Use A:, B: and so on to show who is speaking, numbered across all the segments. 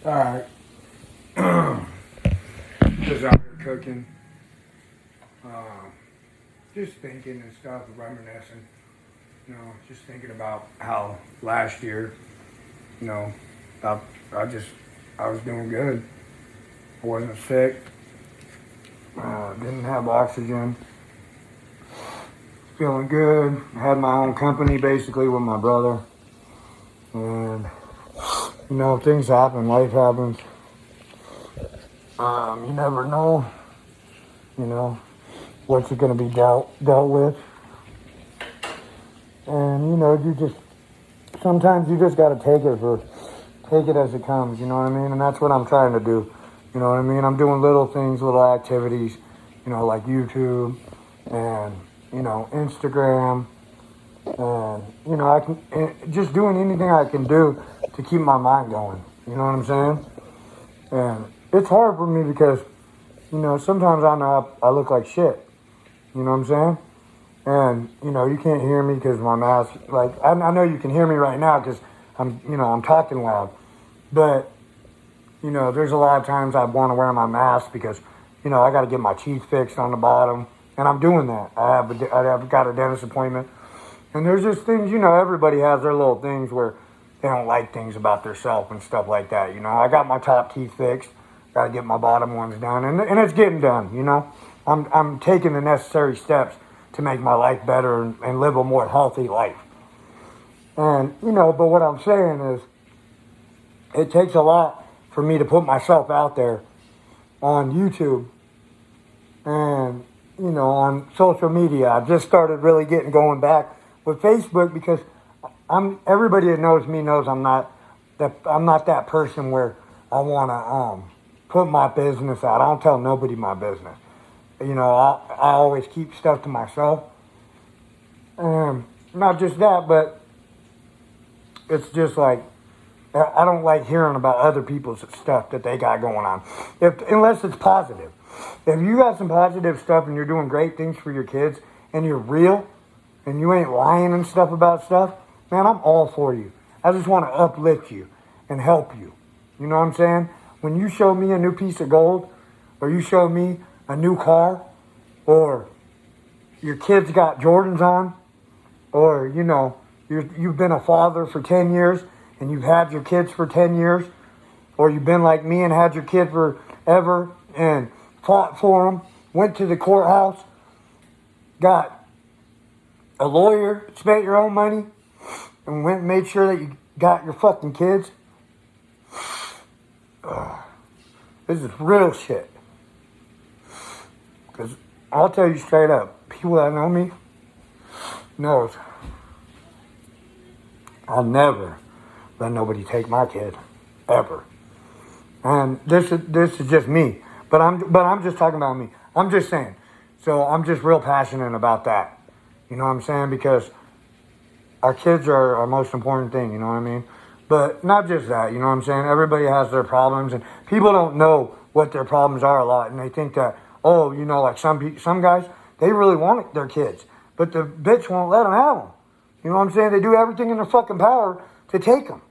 A: Alright. Just out here cooking. Just thinking and stuff, reminiscing. Just thinking about how last year, you know, I, I was doing good. I wasn't sick. Didn't have oxygen. Feeling good. Had my own company basically with my brother. And, things happen. Life happens. You never know, what you're going to be dealt with. And, sometimes you just got to take it as it comes, you know what I mean? And that's what I'm trying to do, you know what I mean? I'm doing little things, little activities, like YouTube and, Instagram. And, I can, just doing anything I can do to keep my mind going, you know what I'm saying? And it's hard for me because, sometimes I know I look like shit, you know what I'm saying? And, you can't hear me because my mask, I know you can hear me right now because I'm talking loud. But, there's a lot of times I want to wear my mask because, I got to get my teeth fixed on the bottom. And I'm doing that. I've got a dentist appointment. And there's just things, everybody has their little things where they don't like things about themselves and stuff like that. I got my top teeth fixed. Got to get my bottom ones done. And it's getting done, I'm taking the necessary steps to make my life better and live a more healthy life. And, but what I'm saying is it takes a lot for me to put myself out there on YouTube and, on social media. I just started really going back with Facebook because everybody that knows me knows I'm not that person where I want to put my business out. I don't tell nobody my business. I always keep stuff to myself. Not just that, but it's just like, I don't like hearing about other people's stuff that they got going on. Unless it's positive. If you got some positive stuff and you're doing great things for your kids and you're real and you ain't lying and stuff about stuff, man, I'm all for you. I just want to uplift you and help you. You know what I'm saying? When you show me a new piece of gold or you show me a new car, or your kids got Jordans on, or, you've been a father for 10 years and you've had your kids for 10 years, or you've been like me and had your kid forever and fought for them, went to the courthouse, got a lawyer, spent your own money, and went and made sure that you got your fucking kids. This is real shit. Because I'll tell you straight up, people that know me knows I'll never let nobody take my kid, ever. And this is just me, but I'm just talking about me. I'm just saying. So I'm just real passionate about that. You know what I'm saying? Because our kids are our most important thing. You know what I mean? But not just that. You know what I'm saying? Everybody has their problems, and people don't know what their problems are a lot, and they think that, like some guys, they really want their kids, but the bitch won't let them have them. You know what I'm saying? They do everything in their fucking power to take them.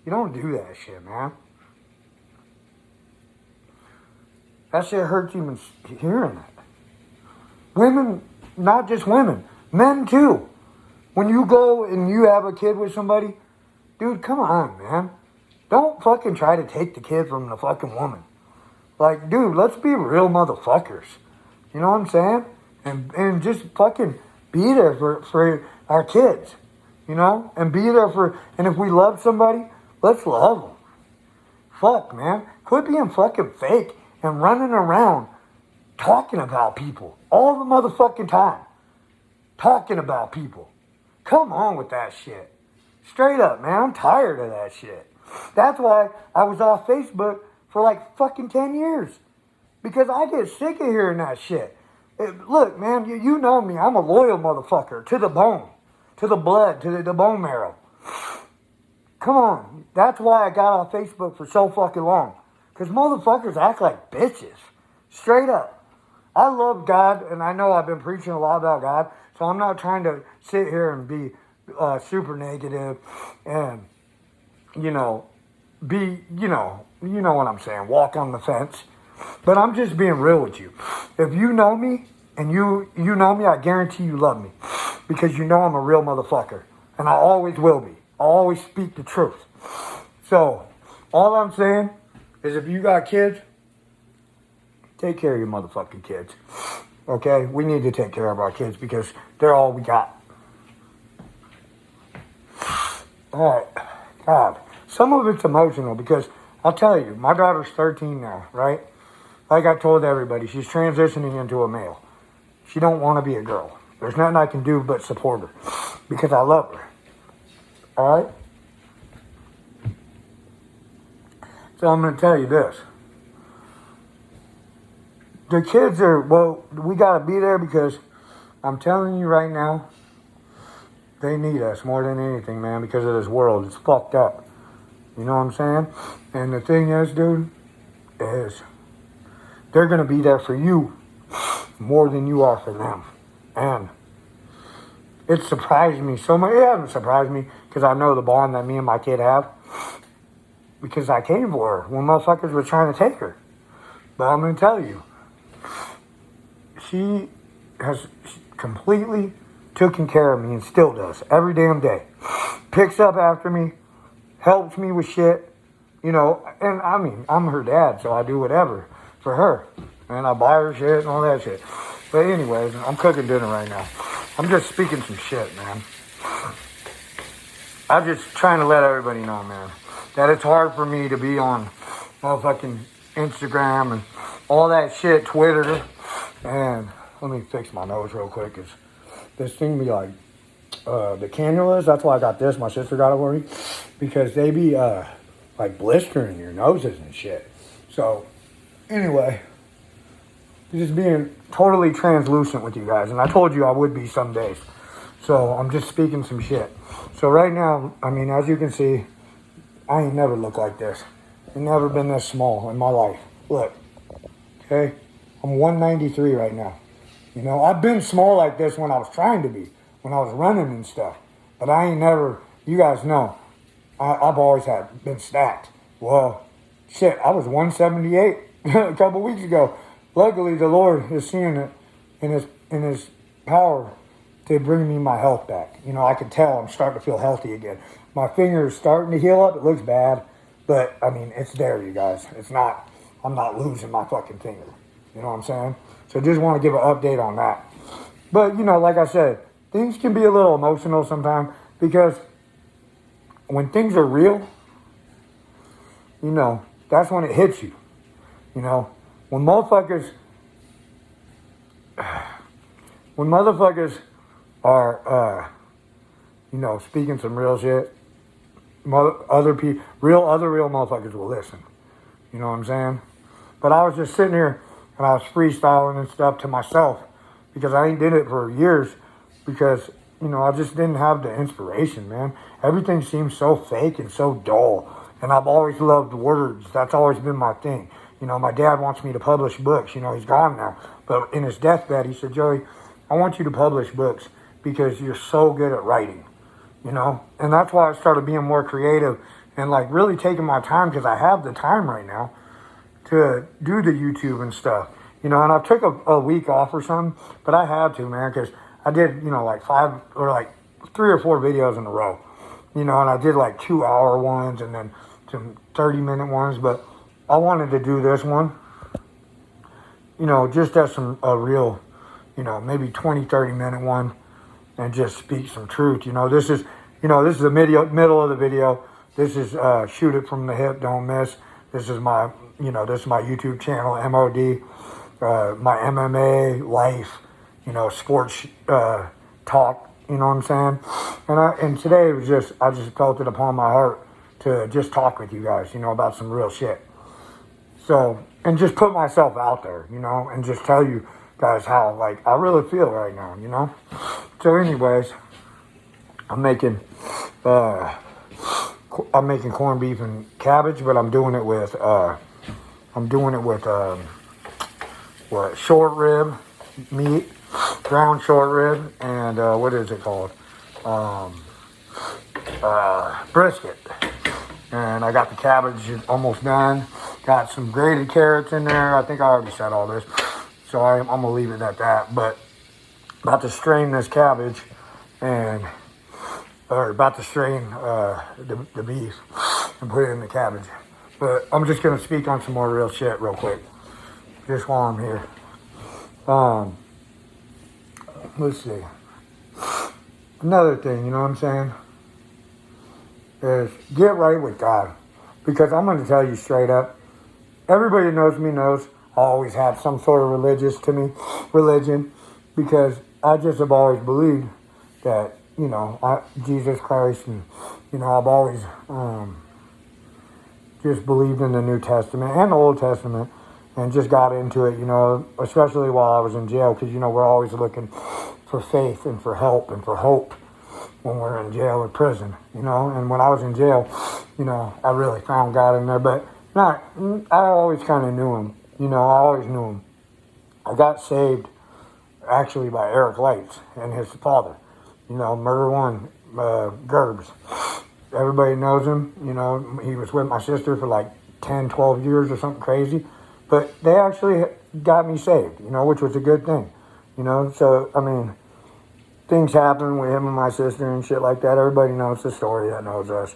A: You don't do that shit, man. That shit hurts even hearing that. Women, not just women, men too. When you go and you have a kid with somebody, dude, come on, man. Don't fucking try to take the kid from the fucking woman. Like, dude, let's be real motherfuckers. You know what I'm saying? And just fucking be there for our kids. And be there and if we love somebody, let's love them. Fuck, man. Quit being fucking fake and running around talking about people all the motherfucking time. Talking about people. Come on with that shit. Straight up, man. I'm tired of that shit. That's why I was off Facebook for like fucking 10 years. Because I get sick of hearing that shit. Look, man, you know me. I'm a loyal motherfucker. To the bone. To the blood. To the bone marrow. Come on. That's why I got off Facebook for so fucking long. Because motherfuckers act like bitches. Straight up. I love God, and I know I've been preaching a lot about God, so I'm not trying to sit here and be super negative and, you know what I'm saying, walk on the fence. But I'm just being real with you. If you know me and you know me, I guarantee you love me. Because you know I'm a real motherfucker. And I always will be. I always speak the truth. So, all I'm saying is if you got kids, take care of your motherfucking kids. Okay? We need to take care of our kids because they're all we got. Alright. God. Some of it's emotional because I'll tell you, my daughter's 13 now, right? Like I told everybody, she's transitioning into a male. She don't want to be a girl. There's nothing I can do but support her because I love her. Alright? So I'm going to tell you this. The kids are, well, we got to be there because I'm telling you right now, they need us more than anything, man, because of this world. It's fucked up. You know what I'm saying? And the thing is, dude, is they're going to be there for you more than you are for them. And it surprised me so much. It hasn't surprised me because I know the bond that me and my kid have. Because I came for her when motherfuckers were trying to take her. But I'm going to tell you, she has completely taken care of me and still does every damn day. Picks up after me, helps me with shit, you know. And I mean, I'm her dad, so I do whatever for her. And I buy her shit and all that shit. But anyways, I'm cooking dinner right now. I'm just speaking some shit, man. I'm just trying to let everybody know, man, that it's hard for me to be on motherfucking Instagram and all that shit, Twitter. And let me fix my nose real quick, because this thing be like, the cannulas, that's why I got this. My sister got it for me, because they be like blistering your noses and shit. So anyway, just being totally translucent with you guys. And I told you I would be some days. So I'm just speaking some shit. So right now, I mean, as you can see, I ain't never looked like this. I've never been this small in my life. Look, okay? I'm 193 right now. You know, I've been small like this when I was trying to be, when I was running and stuff. But I ain't never, you guys know, I've always been stacked. Well, shit, I was 178 a couple weeks ago. Luckily, the Lord is seeing it in His power to bring me my health back. You know, I can tell I'm starting to feel healthy again. My finger's starting to heal up. It looks bad, but I mean, it's there, you guys. It's not, I'm not losing my fucking finger. You know what I'm saying? So just want to give an update on that. But, you know, like I said, things can be a little emotional sometimes because when things are real, you know, that's when it hits you. You know, when motherfuckers are, you know, speaking some real shit, other real motherfuckers will listen. You know what I'm saying? But I was just sitting here and I was freestyling and stuff to myself because I ain't did it for years because, you know, I just didn't have the inspiration, man. Everything seems so fake and so dull. And I've always loved words. That's always been my thing. You know, my dad wants me to publish books. You know, he's gone now. But in his deathbed, he said, Joey, I want you to publish books because you're so good at writing, you know? And that's why I started being more creative and, like, really taking my time because I have the time right now to do the YouTube and stuff, you know? And I took a week off or something, but I had to, man, because I did, you know, like 3 or 4 videos in a row, you know, and I did like 2-hour ones and then some 30-minute ones, but I wanted to do this one, you know, just as a real, you know, maybe 20-30-minute one and just speak some truth. You know, this is the middle of the video. This is shoot it from the hip, don't miss. This is my, you know, this is my YouTube channel, MOD, my MMA life, you know, sports talk, you know what I'm saying? And today it was just, I just felt it upon my heart to just talk with you guys, you know, about some real shit. So, and just put myself out there, you know, and just tell you guys how, like, I really feel right now, you know? So anyways, I'm making corned beef and cabbage, but I'm doing it with short rib meat, ground short rib, and what is it called? Brisket. And I got the cabbage almost done. Got some grated carrots in there. I think I already said all this. So I'm going to leave it at that. But about to strain this cabbage or about to strain the beef and put it in the cabbage. But I'm just going to speak on some more real shit real quick. Just while I'm here. Let's see. Another thing, you know what I'm saying? Is get right with God. Because I'm going to tell you straight up, everybody who knows me knows I always had some sort of religion, because I just have always believed that, you know, Jesus Christ, and, you know, I've always just believed in the New Testament and the Old Testament, and just got into it, you know, especially while I was in jail, because, you know, we're always looking for faith and for help and for hope when we're in jail or prison, you know. And when I was in jail, you know, I really found God in there, but I always kind of knew him, you know, I always knew him. I got saved actually by Eric Lights and his father, you know, Murder One, Gerbs. Everybody knows him, you know, he was with my sister for like 10, 12 years or something crazy, but they actually got me saved, you know, which was a good thing, you know. So, I mean, things happen with him and my sister and shit like that. Everybody knows the story that knows us.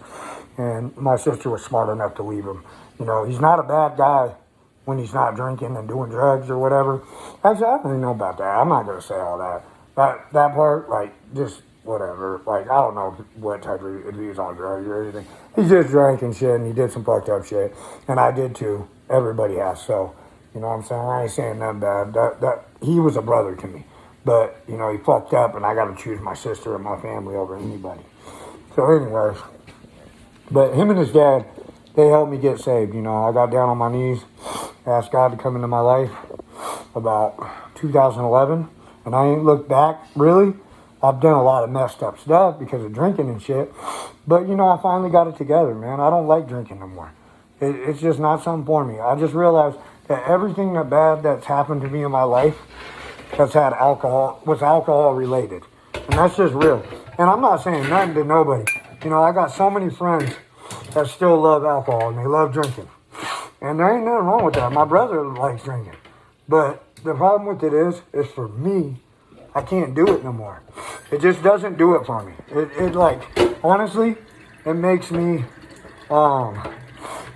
A: And my sister was smart enough to leave him. You know, he's not a bad guy when he's not drinking and doing drugs or whatever. Actually, I don't even know about that. I'm not going to say all that. That part, like, just whatever. Like, I don't know what type of, if he was on drugs or anything. He just drank and shit, and he did some fucked up shit. And I did too. Everybody has. So, you know what I'm saying? I ain't saying nothing bad. That he was a brother to me. But, you know, he fucked up, and I got to choose my sister and my family over anybody. So anyways, but him and his dad, they helped me get saved. You know, I got down on my knees, asked God to come into my life about 2011, and I ain't looked back, really. I've done a lot of messed up stuff because of drinking and shit. But, you know, I finally got it together, man. I don't like drinking no more. It's just not something for me. I just realized that everything bad that's happened to me in my life was alcohol related. And that's just real. And I'm not saying nothing to nobody. You know, I got so many friends that still love alcohol and they love drinking. And there ain't nothing wrong with that. My brother likes drinking. But the problem with it is for me, I can't do it no more. It just doesn't do it for me. It like, honestly, it makes me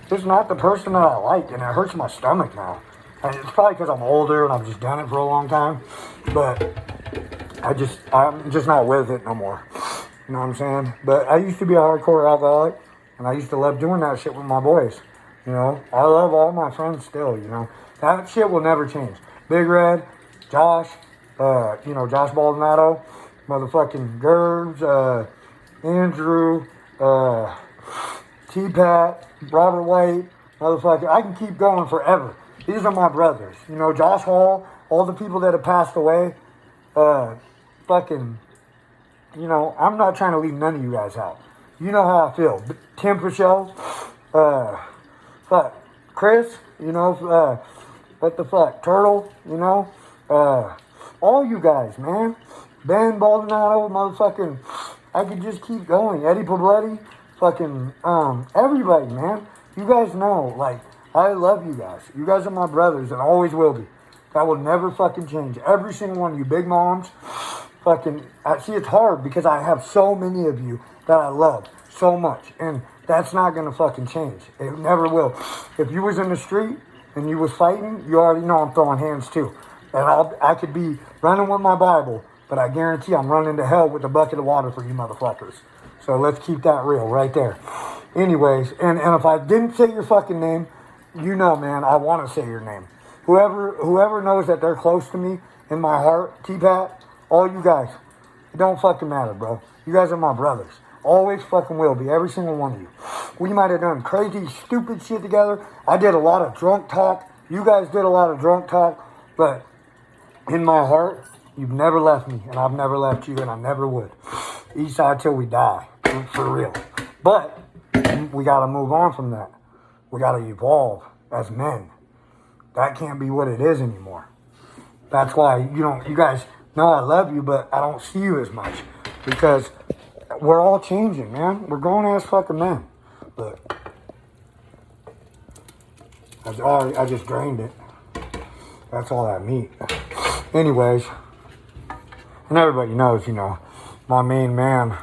A: just not the person that I like, and it hurts my stomach now. And it's probably because I'm older and I've just done it for a long time, but I'm just not with it no more. You know what I'm saying? But I used to be a hardcore alcoholic, and I used to love doing that shit with my boys. You know, I love all my friends still, you know. That shit will never change. Big Red, Josh, you know, Josh Baldonado, motherfucking Gerbs, Andrew, T-Pat, Robert White, motherfucker. I can keep going forever. These are my brothers. You know, Josh Hall, all the people that have passed away, fucking, you know, I'm not trying to leave none of you guys out. You know how I feel. Tim Purcell, Chris, you know, what the fuck, Turtle, you know, all you guys, man. Ben Baldonado, motherfucking, I could just keep going. Eddie Pobletti, fucking, everybody, man. You guys know, like, I love you guys. You guys are my brothers and always will be. That will never fucking change. Every single one of you big moms, fucking, see, it's hard because I have so many of you that I love so much. And that's not going to fucking change. It never will. If you was in the street and you was fighting, you already know I'm throwing hands too. And I could be running with my Bible, but I guarantee I'm running to hell with a bucket of water for you motherfuckers. So let's keep that real right there. Anyways, and if I didn't say your fucking name, you know, man, I want to say your name. Whoever knows that they're close to me in my heart, T-Pat, all you guys, it don't fucking matter, bro. You guys are my brothers. Always fucking will be, every single one of you. We might have done crazy, stupid shit together. I did a lot of drunk talk. You guys did a lot of drunk talk. But in my heart, you've never left me, and I've never left you, and I never would. East side till we die, for real. But we got to move on from that. We got to evolve as men. That can't be what it is anymore. That's why, you guys know I love you, but I don't see you as much. Because we're all changing, man. We're grown-ass fucking men. But I just drained it. That's all that meat. Anyways, and everybody knows, my main man,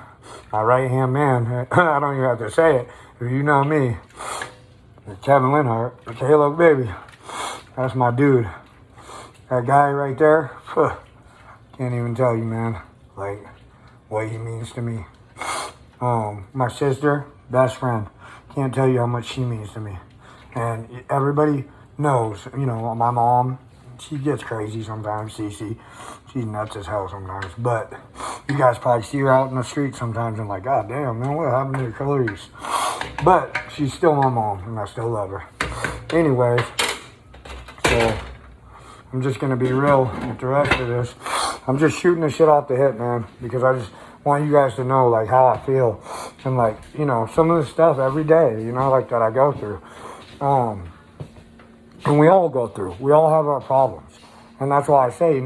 A: my right-hand man, I don't even have to say it. If you know me, Kevin Linhart, Halo Baby, that's my dude. That guy right there, can't even tell you, man, like, what he means to me. My sister, best friend, can't tell you how much she means to me. And everybody knows, my mom, she gets crazy sometimes, Cece. She's nuts as hell sometimes. But you guys probably see her out in the street sometimes and like, God damn, man, what happened to your Clarice? But she's still my mom, and I still love her. Anyways, so I'm just going to be real with the rest of this. I'm just shooting this shit off the hip, man, because I just want you guys to know, like, how I feel. And, like, some of the stuff every day, like, that I go through. And we all go through. We all have our problems. And that's why I say,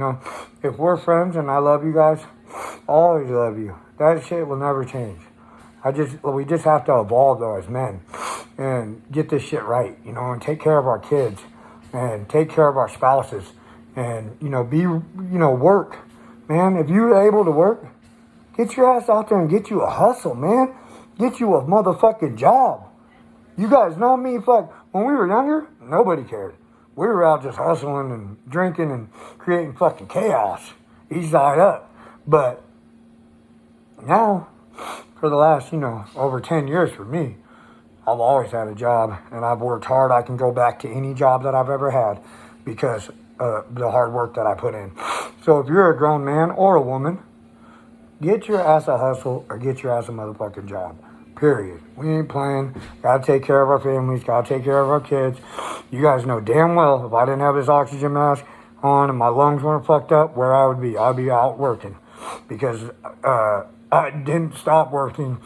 A: if we're friends and I love you guys, I'll always love you. That shit will never change. We just have to evolve, though, as men. And get this shit right, and take care of our kids. And take care of our spouses. And, work. Man, if you're able to work, get your ass out there and get you a hustle, man. Get you a motherfucking job. You guys know me, when we were younger, nobody cared. We were out just hustling and drinking and creating fucking chaos. East side up. But now, for the last, over 10 years for me, I've always had a job and I've worked hard. I can go back to any job that I've ever had because the hard work that I put in. So if you're a grown man or a woman, get your ass a hustle or get your ass a motherfucking job. Period. We ain't playing. Gotta take care of our families. Gotta take care of our kids. You guys know damn well if I didn't have this oxygen mask on and my lungs weren't fucked up, where I would be. I'd be out working. Because I didn't stop working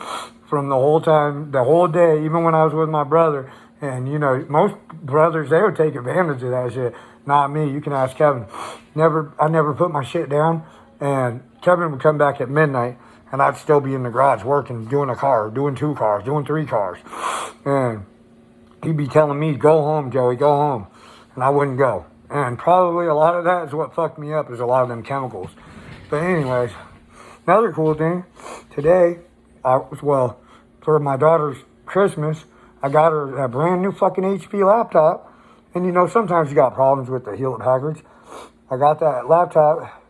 A: from the whole time, the whole day, even when I was with my brother. And, most brothers, they would take advantage of that shit. Not me. You can ask Kevin. I never put my shit down. And Kevin would come back at midnight. And I'd still be in the garage working, doing a car, doing 2 cars, doing 3 cars. And he'd be telling me, go home, Joey, go home. And I wouldn't go. And probably a lot of that is what fucked me up, is a lot of them chemicals. But anyways, another cool thing, today, for my daughter's Christmas, I got her a brand new fucking HP laptop. And sometimes you got problems with the Hewlett Packards. I got that laptop,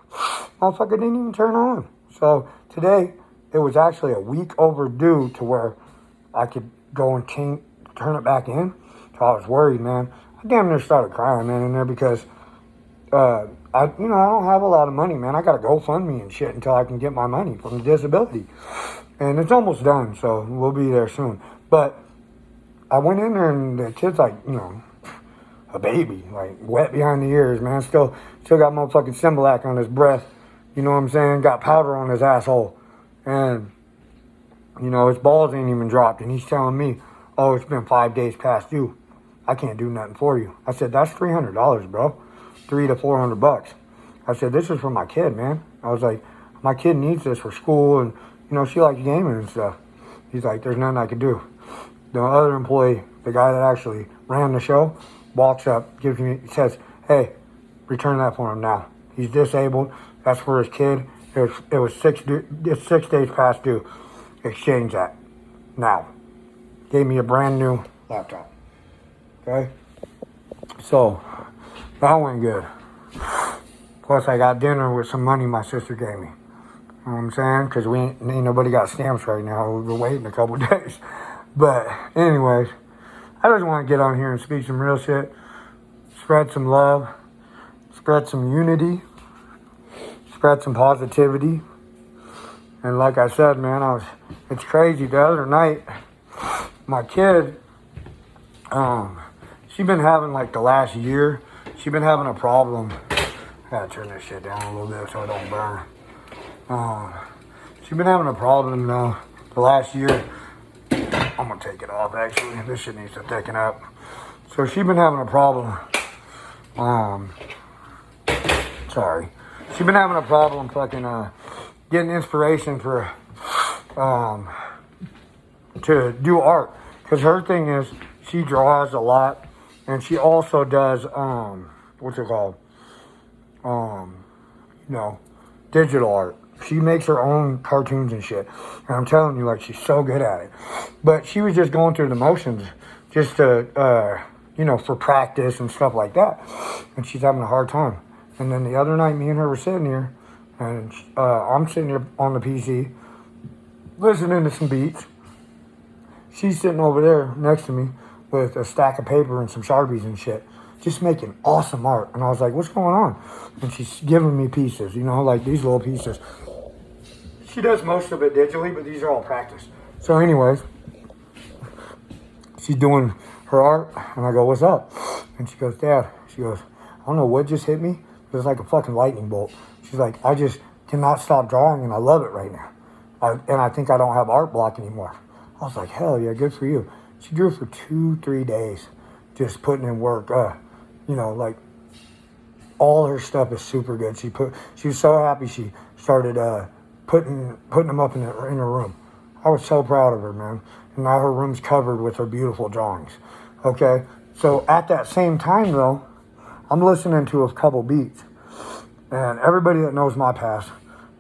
A: motherfucker didn't even turn on. So today, it was actually a week overdue to where I could go and turn it back in. So I was worried, man. I damn near started crying, man, in there because, I don't have a lot of money, man. I got to GoFundMe and shit until I can get my money from the disability. And it's almost done, so we'll be there soon. But I went in there and the kid's like, a baby, like wet behind the ears, man. Still got motherfucking Similac on his breath. You know what I'm saying? Got powder on his asshole. And, his balls ain't even dropped. And he's telling me, oh, it's been 5 days past due. I can't do nothing for you. I said, that's $300, bro. $300 to $400. I said, this is for my kid, man. I was like, my kid needs this for school. And, she likes gaming and stuff. He's like, there's nothing I can do. The other employee, the guy that actually ran the show, walks up, says, hey, return that for him now. He's disabled. That's for his kid. It was 6 days past due. Exchange that now. Gave me a brand new laptop. Okay? So, that went good. Plus, I got dinner with some money my sister gave me. You know what I'm saying? Because ain't nobody got stamps right now. We've been waiting a couple days. But, anyways, I just want to get on here and speak some real shit. Spread some love. Spread some unity. Spread some positivity. And like I said, man, it's crazy. The other night, my kid, she been having like the last year, she been having a problem. I gotta turn this shit down a little bit so it don't burn. She been having a problem the last year. I'm gonna take it off actually. This shit needs to thicken up. So she been having a problem. Sorry. She been having a problem fucking getting inspiration for to do art. Because her thing is she draws a lot And she also does, what's it called? Digital art. She makes her own cartoons and shit. And I'm telling you, like, she's so good at it. But she was just going through the motions just to, for practice and stuff like that. And she's having a hard time. And then the other night, me and her were sitting here, and I'm sitting here on the PC, listening to some beats. She's sitting over there next to me with a stack of paper and some Sharpies and shit, just making awesome art. And I was like, what's going on? And she's giving me pieces, like these little pieces. She does most of it digitally, but these are all practice. So anyways, she's doing her art, and I go, what's up? And she goes, Dad, she goes, I don't know what just hit me. It was like a fucking lightning bolt. She's like, I just cannot stop drawing, and I love it right now. And I think I don't have art block anymore. I was like, hell yeah, good for you. She drew for 2-3 days, just putting in work. Like, all her stuff is super good. She was so happy she started putting them up in her room. I was so proud of her, man. And now her room's covered with her beautiful drawings. Okay? So at that same time, though, I'm listening to a couple beats. And everybody that knows my past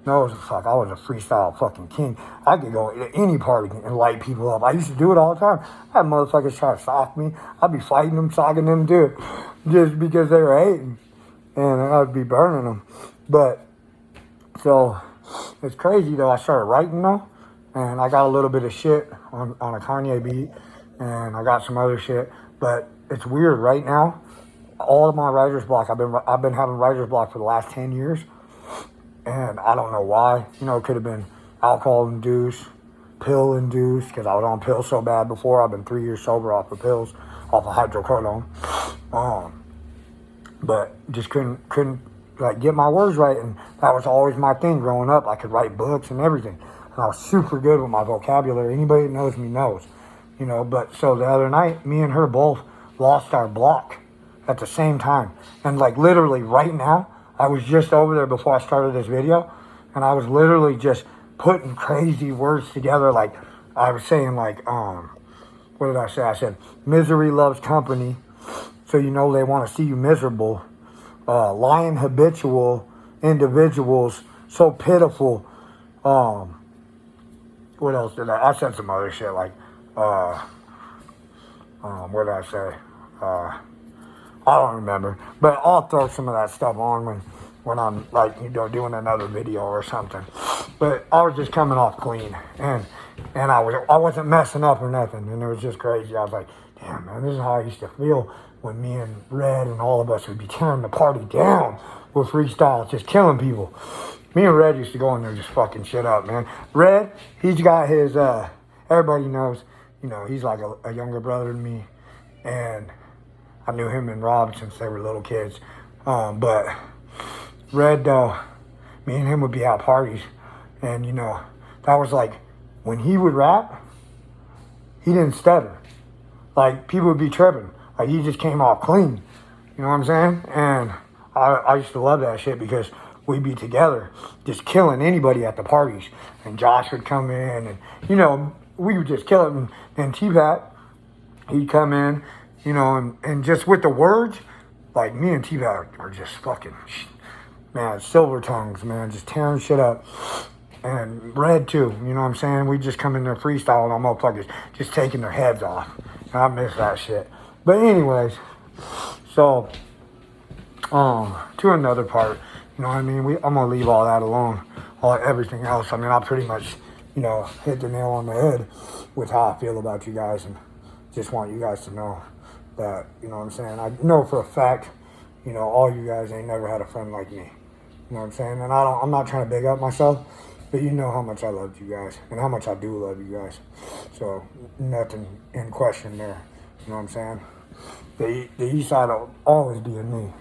A: knows, I was a freestyle fucking king. I could go to any party and light people up. I used to do it all the time. I had motherfuckers try to sock me. I'd be fighting them, socking them too, just because they were hating. And I'd be burning them. But, so, it's crazy though. I started writing though. And I got a little bit of shit on a Kanye beat. And I got some other shit. But it's weird right now. All of my writer's block, I've been having writer's block for the last 10 years. And I don't know why. It could have been alcohol-induced, pill-induced, because I was on pills so bad before. I've been 3 years sober off of pills, off of hydrocodone. But just couldn't get my words right. And that was always my thing growing up. I could write books and everything. And I was super good with my vocabulary. Anybody that knows me knows. But so the other night, me and her both lost our block at the same time. And literally right now, I was just over there before I started this video, and I was literally just putting crazy words together. I was saying what did I say? I said, misery loves company, so they want to see you miserable. Lying habitual individuals, so pitiful. What else did I said some other shit what did I say? I don't remember, but I'll throw some of that stuff on when I'm doing another video or something. But I was just coming off clean, and I wasn't messing up or nothing, and it was just crazy. I was like, damn man, this is how I used to feel when me and Red and all of us would be tearing the party down with freestyle, just killing people. Me and Red used to go in there just fucking shit up, man. Red, he's got his everybody knows, he's like a younger brother than me, and I knew him and Rob since they were little kids. But Red, me and him would be at parties. And, that was when he would rap, he didn't stutter. People would be tripping. He just came off clean. You know what I'm saying? And I used to love that shit because we'd be together just killing anybody at the parties. And Josh would come in and, we would just kill it. And then T-Pat, he'd come in. And just with the words, me and T-Bat are just fucking, man, silver tongues, man, just tearing shit up. And Red, too, you know what I'm saying? We just come in there freestyling on motherfuckers, just taking their heads off. And I miss that shit. But anyways, so, to another part, you know what I mean? I'm going to leave all that alone, everything else. I mean, I pretty much, hit the nail on the head with how I feel about you guys, and just want you guys to know that, you know what I'm saying? I know for a fact, all you guys ain't never had a friend like me. You know what I'm saying? And I'm not trying to big up myself, but you know how much I loved you guys and how much I do love you guys. So nothing in question there. You know what I'm saying? The east side will always be in me.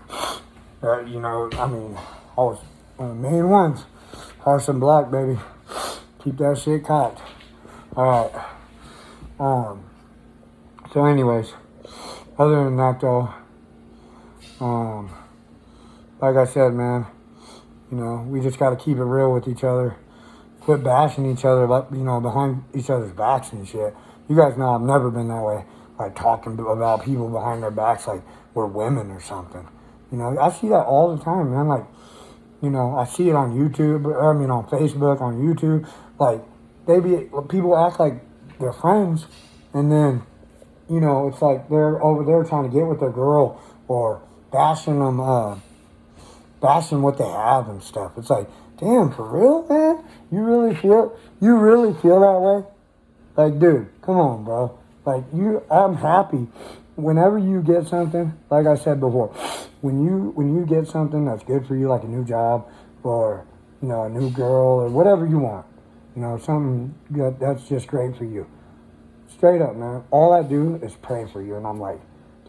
A: Always one of the main ones. Horse and black, baby. Keep that shit cocked. Alright. So anyways, other than that though, like I said, man, we just got to keep it real with each other. Quit bashing each other, behind each other's backs and shit. You guys know I've never been that way. like talking about people behind their backs like we're women or something. You know, I see that all the time, man. Like, you know, I see it on YouTube, on Facebook, on YouTube. Like, people act like they're friends, and then, you know, it's like they're over there trying to get with their girl or bashing them, bashing what they have and stuff. It's like, damn, for real, man? You really feel that way? Like, dude, come on, bro. Like, I'm happy whenever you get something, like I said before, when you get something that's good for you, like a new job or, you know, a new girl or whatever you want, you know, something that's just great for you. Straight up, man. All I do is pray for you, and I'm like,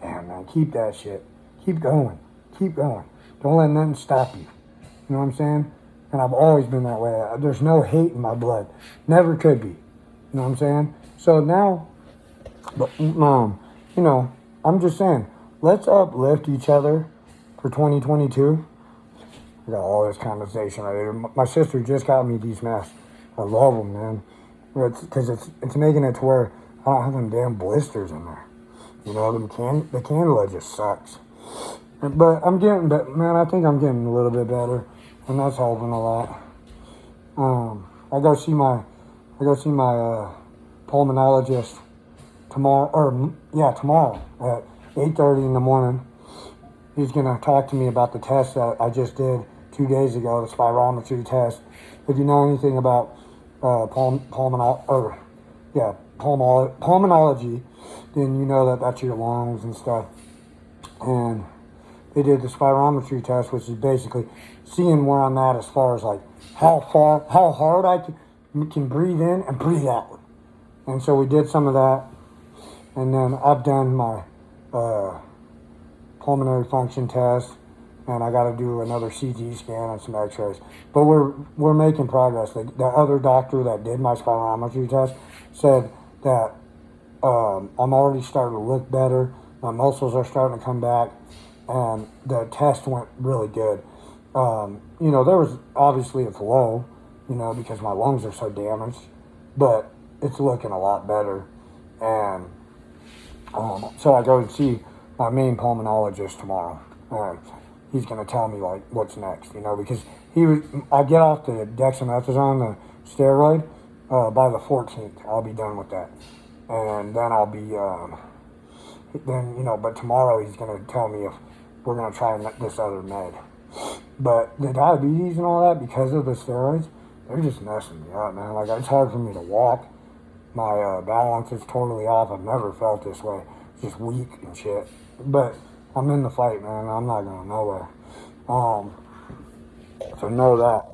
A: damn, man, keep that shit. Keep going. Keep going. Don't let nothing stop you. You know what I'm saying? And I've always been that way. There's no hate in my blood. Never could be. You know what I'm saying? So now, you know, I'm just saying, let's uplift each other for 2022. I got all this conversation right here. My sister just got me these masks. I love them, man. Because it's making it to where I don't have them damn blisters in there. You know, the cannula just sucks. But I think I'm getting a little bit better, and that's helping a lot. I go see my pulmonologist tomorrow at 8:30 in the morning. He's gonna talk to me about the test that I just did 2 days ago, the spirometry test. If you know anything about pulmonology, then you know that that's your lungs and stuff. And they did the spirometry test, which is basically seeing where I'm at as far as like how hard I can breathe in and breathe out. And so we did some of that, and then I've done my pulmonary function test, and I got to do another CT scan and some X-rays. But we're making progress. The other doctor that did my spirometry test said that I'm already starting to look better. My muscles are starting to come back, and the test went really good. You know, there was obviously it's low, you know, because my lungs are so damaged, but it's looking a lot better. And so I go to see my main pulmonologist tomorrow, and he's going to tell me like what's next, you know, because I get off the dexamethasone, the steroid, by the 14th. I'll be done with that, and then I'll be but tomorrow he's going to tell me if we're going to try this other med. But the diabetes and all that, because of the steroids, they're just messing me up, man. Like, it's hard for me to walk. My balance is totally off. I've never felt this way. Just weak and shit. But I'm in the fight, man. I'm not going nowhere. So know that.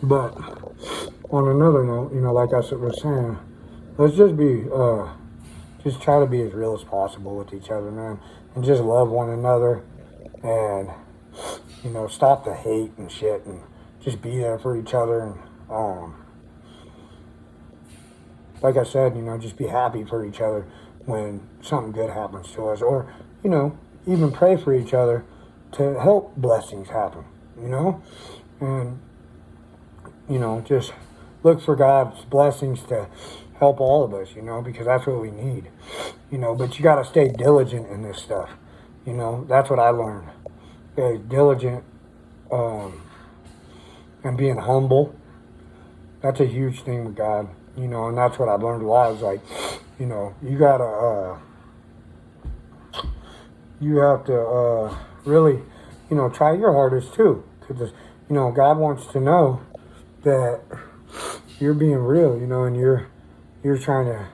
A: But on another note, you know, like I was saying, let's just try to be as real as possible with each other, man. And just love one another. And, you know, stop the hate and shit. And just be there for each other. And, like I said, you know, just be happy for each other when something good happens to us. Or, you know, even pray for each other to help blessings happen, you know? And, you know, just look for God's blessings to help all of us, you know, because that's what we need, you know. But you got to stay diligent in this stuff, you know. That's what I learned. Stay diligent and being humble. That's a huge thing with God, you know, and that's what I learned a lot. Is like, you know, you have to really, you know, try your hardest too, because, you know, God wants to know that you're being real, you know, and you're trying to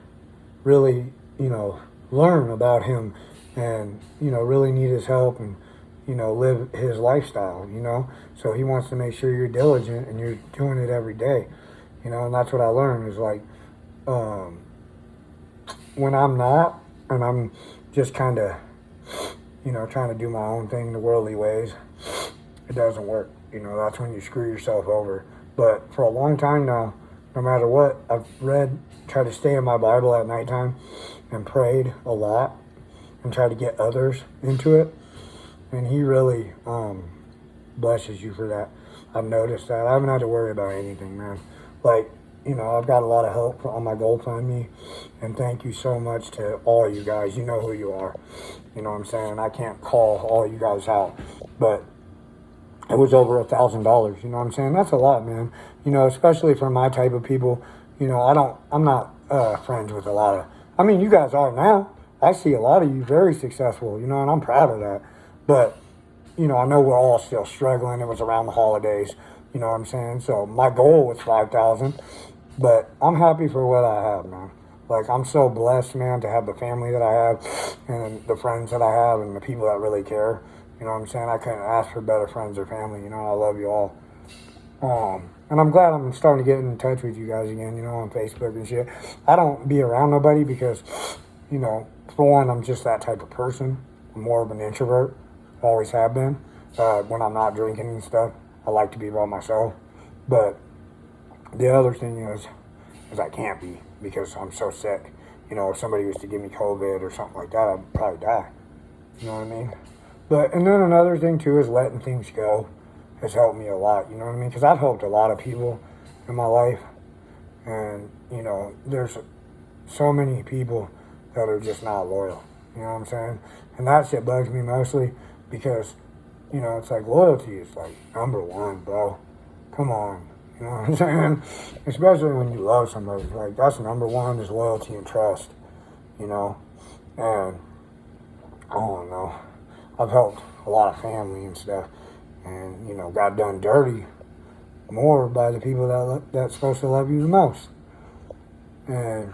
A: really, you know, learn about Him, and, you know, really need His help, and, you know, live His lifestyle, you know. So He wants to make sure you're diligent and you're doing it every day, you know. And that's what I learned is like, when I'm not, and I'm just kind of, you know, trying to do my own thing the worldly ways, it doesn't work. You know, that's when you screw yourself over. But for a long time now, no matter what, I've tried to stay in my Bible at nighttime and prayed a lot and tried to get others into it. And He really blesses you for that. I've noticed that. I haven't had to worry about anything, man. Like, I've got a lot of help on my GoFundMe, and thank you so much to all you guys. You know who you are. You know what I'm saying? I can't call all you guys out, but it was over $1,000. You know what I'm saying? That's a lot, man. Especially for my type of people. I'm not friends with a lot of. I mean, you guys are now. I see a lot of you very successful. And I'm proud of that. But I know we're all still struggling. It was around the holidays. You know what I'm saying? So my goal was 5,000, but I'm happy for what I have, man. Like, I'm so blessed, man, to have the family that I have and the friends that I have and the people that really care. You know what I'm saying? I couldn't ask for better friends or family. I love you all. And I'm glad I'm starting to get in touch with you guys again, on Facebook and shit. I don't be around nobody because, for one, I'm just that type of person. I'm more of an introvert. Always have been. When I'm not drinking and stuff, I like to be by myself. But the other thing is I can't be because I'm so sick. If somebody was to give me COVID or something like that, I'd probably die. You know what I mean? And then another thing too is letting things go has helped me a lot. You know what I mean? Because I've helped a lot of people in my life. And, there's so many people that are just not loyal. You know what I'm saying? And that shit bugs me mostly because, it's like loyalty is like number one, bro. Come on. You know what I'm saying? Especially when you love somebody. Like, that's number one is loyalty and trust. And I don't know. I've helped a lot of family and stuff. And, got done dirty more by the people that's supposed to love you the most. And,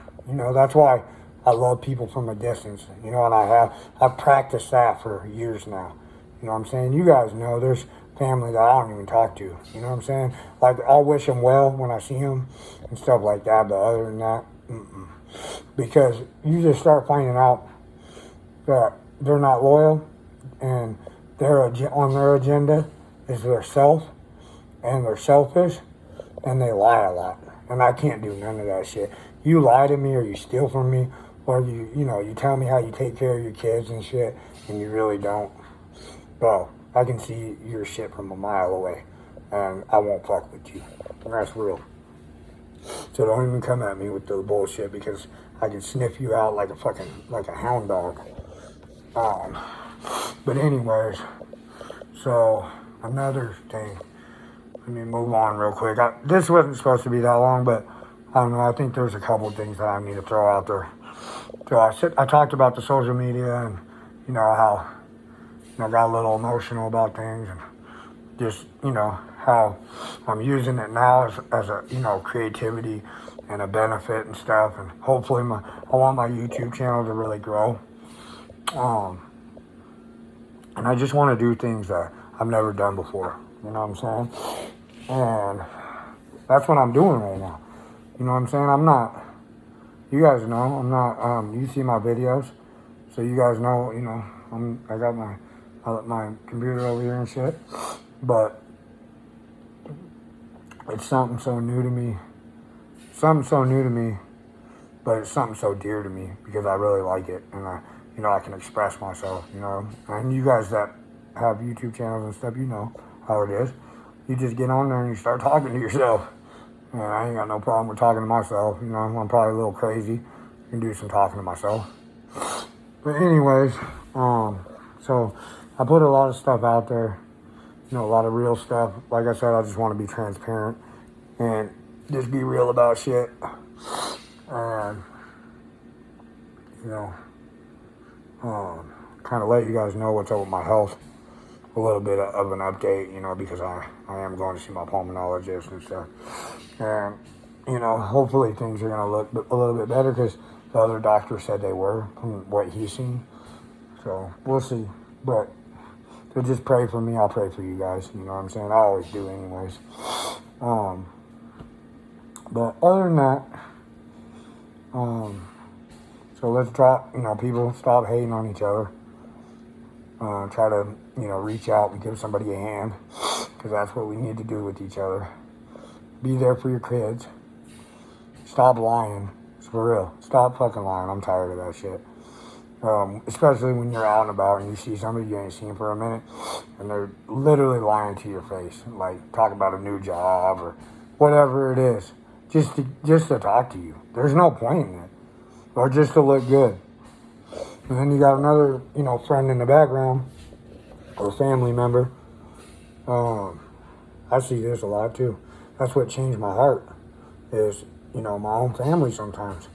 A: that's why I love people from a distance. And I've practiced that for years now. You know what I'm saying? You guys know there's family that I don't even talk to. You know what I'm saying? Like, I'll wish them well when I see them and stuff like that. But other than that, because you just start finding out that they're not loyal and on their agenda is their self and they're selfish and they lie a lot. And I can't do none of that shit. You lie to me or you steal from me or you tell me how you take care of your kids and shit and you really don't. Bro, I can see your shit from a mile away, and I won't fuck with you. And that's real. So don't even come at me with the bullshit because I can sniff you out like a hound dog. But anyways, so another thing. Let me move on real quick. This wasn't supposed to be that long, but I don't know. I think there's a couple of things that I need to throw out there. So I talked about the social media and how. I got a little emotional about things and just, how I'm using it now as a, creativity and a benefit and stuff. And hopefully I want my YouTube channel to really grow. And I just want to do things that I've never done before. You know what I'm saying? And that's what I'm doing right now. You know what I'm saying? You guys know, I'm not, you see my videos. So you guys know, I got my computer over here and shit, but it's something so new to me, but it's something so dear to me because I really like it, and I can express myself, and you guys that have YouTube channels and stuff, how it is. You just get on there and you start talking to yourself, and I ain't got no problem with talking to myself, I'm probably a little crazy, and do some talking to myself, but anyways, so I put a lot of stuff out there, a lot of real stuff. Like I said, I just want to be transparent and just be real about shit. And, kind of let you guys know what's up with my health. A little bit of an update, because I am going to see my pulmonologist and stuff. And, hopefully things are going to look a little bit better because the other doctor said they were from what he's seen. So we'll see. But so just pray for me. I'll pray for you guys. You know what I'm saying? I always do anyways. But other than that, so let's drop, people stop hating on each other. Try to, reach out and give somebody a hand because that's what we need to do with each other. Be there for your kids. Stop lying. It's for real. Stop fucking lying. I'm tired of that shit. Especially when you're out and about and you see somebody you ain't seen for a minute and they're literally lying to your face, like talk about a new job or whatever it is. just to talk to you. There's no point in it. Or just to look good. And then you got another, friend in the background or family member. I see this a lot too. That's what changed my heart is, my own family sometimes.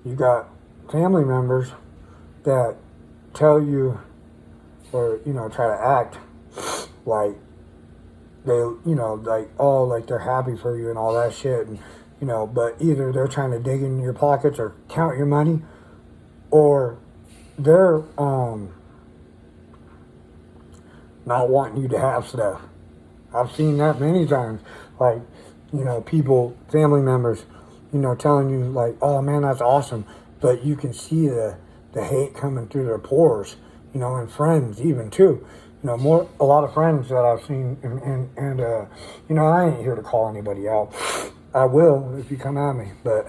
A: You got family members that tell you or, try to act like they, like they're happy for you and all that shit. And, but either they're trying to dig in your pockets or count your money, or they're not wanting you to have stuff. I've seen that many times. Like, people, family members, telling you like, oh man, that's awesome. But you can see the hate coming through their pores, and friends even too. A lot of friends that I've seen, and I ain't here to call anybody out. I will if you come at me, but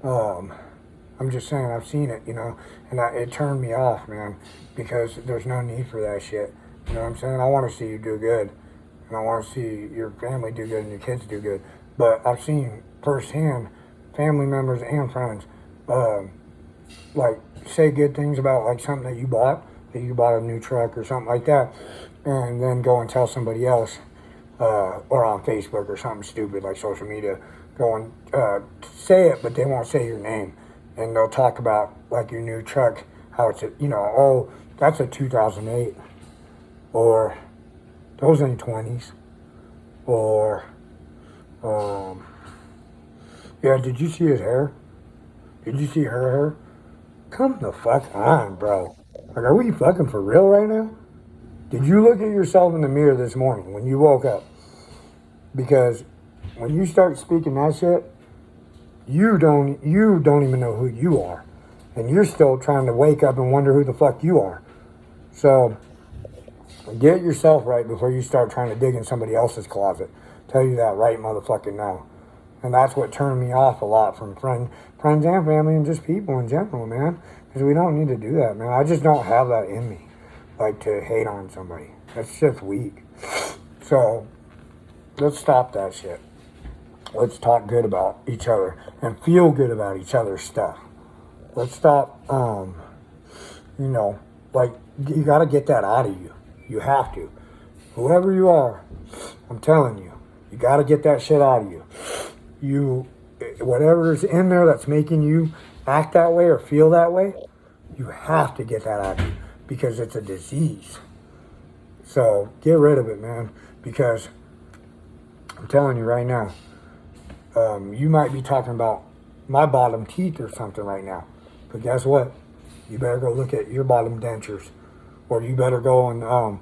A: I'm just saying I've seen it, and it turned me off, man, because there's no need for that shit. You know what I'm saying? I want to see you do good, and I want to see your family do good and your kids do good. But I've seen firsthand family members and friends, like say good things about like something that you bought a new truck or something like that, and then go and tell somebody else, or on Facebook or something stupid like social media, go and say it, but they won't say your name, and they'll talk about like your new truck, how it's oh, that's a 2008, or those ain't 20s, or yeah, did you see his hair? Did you see her hair? Come the fuck on, bro. Like, are we fucking for real right now? Did you look at yourself in the mirror this morning when you woke up? Because when you start speaking that shit, you don't even know who you are. And you're still trying to wake up and wonder who the fuck you are. So, get yourself right before you start trying to dig in somebody else's closet. Tell you that right motherfucking now. And that's what turned me off a lot from friends and family and just people in general, man. Because we don't need to do that, man. I just don't have that in me, like to hate on somebody. That's just weak. So, let's stop that shit. Let's talk good about each other and feel good about each other's stuff. Let's stop, like, you got to get that out of you. You have to. Whoever you are, I'm telling you, you got to get that shit out of you. Whatever's in there that's making you act that way or feel that way, you have to get that out of you because it's a disease. So get rid of it, man, because I'm telling you right now, you might be talking about my bottom teeth or something right now, but guess what? You better go look at your bottom dentures, or you better go and